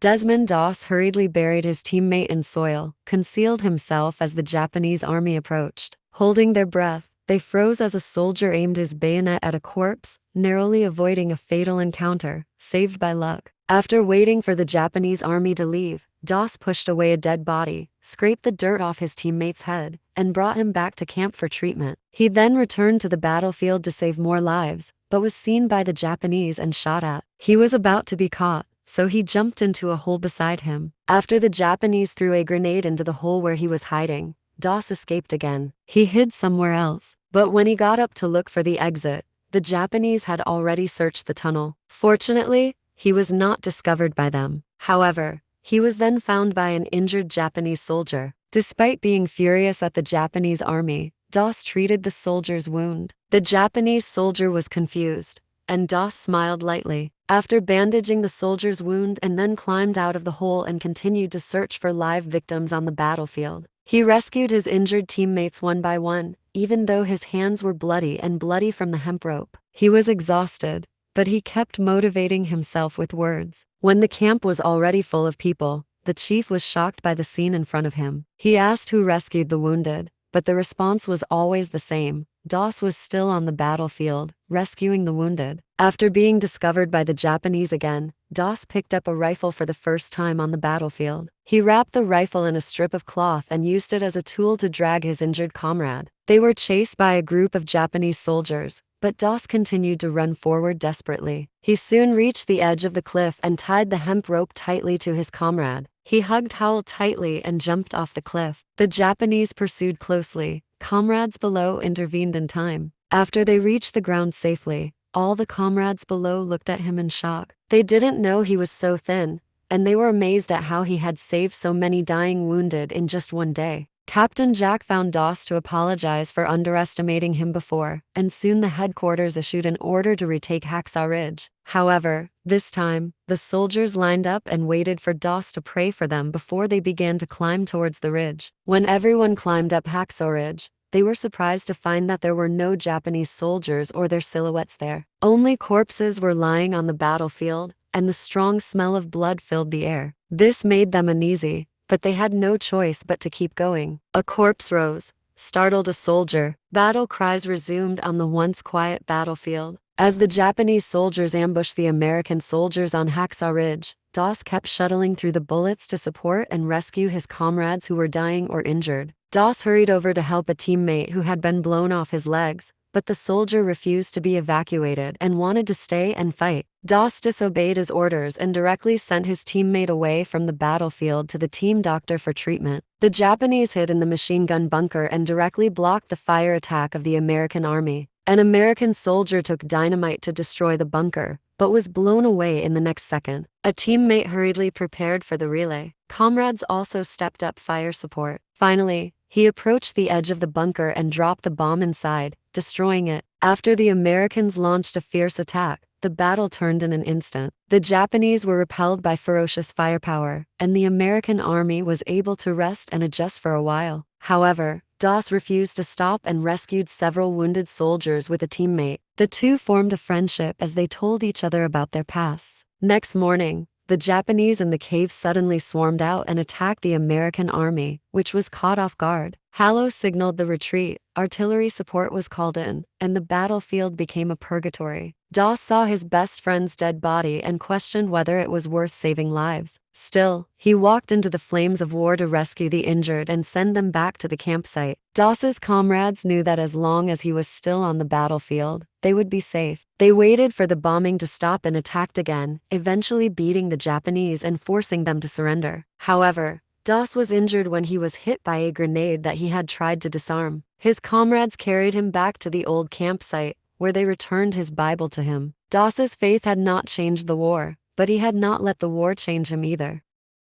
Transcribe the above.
Desmond Doss hurriedly buried his teammate in soil, concealed himself as the Japanese army approached. Holding their breath, they froze as a soldier aimed his bayonet at a corpse, narrowly avoiding a fatal encounter, saved by luck. After waiting for the Japanese army to leave, Doss pushed away a dead body, scraped the dirt off his teammate's head, and brought him back to camp for treatment. He then returned to the battlefield to save more lives, but was seen by the Japanese and shot at. He was about to be caught, so he jumped into a hole beside him. After the Japanese threw a grenade into the hole where he was hiding, Doss escaped again. He hid somewhere else, but when he got up to look for the exit, the Japanese had already searched the tunnel. Fortunately, he was not discovered by them. However, he was then found by an injured Japanese soldier. Despite being furious at the Japanese army, Doss treated the soldier's wound. The Japanese soldier was confused, and Doss smiled lightly. After bandaging the soldier's wound and then climbed out of the hole and continued to search for live victims on the battlefield. He rescued his injured teammates one by one, even though his hands were bloody from the hemp rope. He was exhausted, but he kept motivating himself with words. When the camp was already full of people, the chief was shocked by the scene in front of him. He asked who rescued the wounded, but the response was always the same. Doss was still on the battlefield, rescuing the wounded. After being discovered by the Japanese again, Doss picked up a rifle for the first time on the battlefield. He wrapped the rifle in a strip of cloth and used it as a tool to drag his injured comrade. They were chased by a group of Japanese soldiers, but Doss continued to run forward desperately. He soon reached the edge of the cliff and tied the hemp rope tightly to his comrade. He hugged Howell tightly and jumped off the cliff. The Japanese pursued closely. Comrades below intervened in time. After they reached the ground safely, all the comrades below looked at him in shock. They didn't know he was so thin, and they were amazed at how he had saved so many dying wounded in just one day. Captain Jack found Doss to apologize for underestimating him before, and soon the headquarters issued an order to retake Hacksaw Ridge. However, this time, the soldiers lined up and waited for Doss to pray for them before they began to climb towards the ridge. When everyone climbed up Hacksaw Ridge, they were surprised to find that there were no Japanese soldiers or their silhouettes there. Only corpses were lying on the battlefield, and the strong smell of blood filled the air. This made them uneasy, but they had no choice but to keep going. A corpse rose, startled a soldier. Battle cries resumed on the once quiet battlefield. As the Japanese soldiers ambushed the American soldiers on Hacksaw Ridge, Doss kept shuttling through the bullets to support and rescue his comrades who were dying or injured. Doss hurried over to help a teammate who had been blown off his legs, but the soldier refused to be evacuated and wanted to stay and fight. Doss disobeyed his orders and directly sent his teammate away from the battlefield to the team doctor for treatment. The Japanese hid in the machine gun bunker and directly blocked the fire attack of the American army. An American soldier took dynamite to destroy the bunker, but was blown away in the next second. A teammate hurriedly prepared for the relay. Comrades also stepped up fire support. Finally, he approached the edge of the bunker and dropped the bomb inside, destroying it. After the Americans launched a fierce attack, the battle turned in an instant. The Japanese were repelled by ferocious firepower, and the American army was able to rest and adjust for a while. However, Doss refused to stop and rescued several wounded soldiers with a teammate. The two formed a friendship as they told each other about their pasts. Next morning, the Japanese in the cave suddenly swarmed out and attacked the American army, which was caught off guard. Hallow signaled the retreat, artillery support was called in, and the battlefield became a purgatory. Doss saw his best friend's dead body and questioned whether it was worth saving lives. Still, he walked into the flames of war to rescue the injured and send them back to the campsite. Doss's comrades knew that as long as he was still on the battlefield, they would be safe. They waited for the bombing to stop and attacked again, eventually beating the Japanese and forcing them to surrender. However, Doss was injured when he was hit by a grenade that he had tried to disarm. His comrades carried him back to the old campsite, where they returned his Bible to him. Doss's faith had not changed the war, but he had not let the war change him either.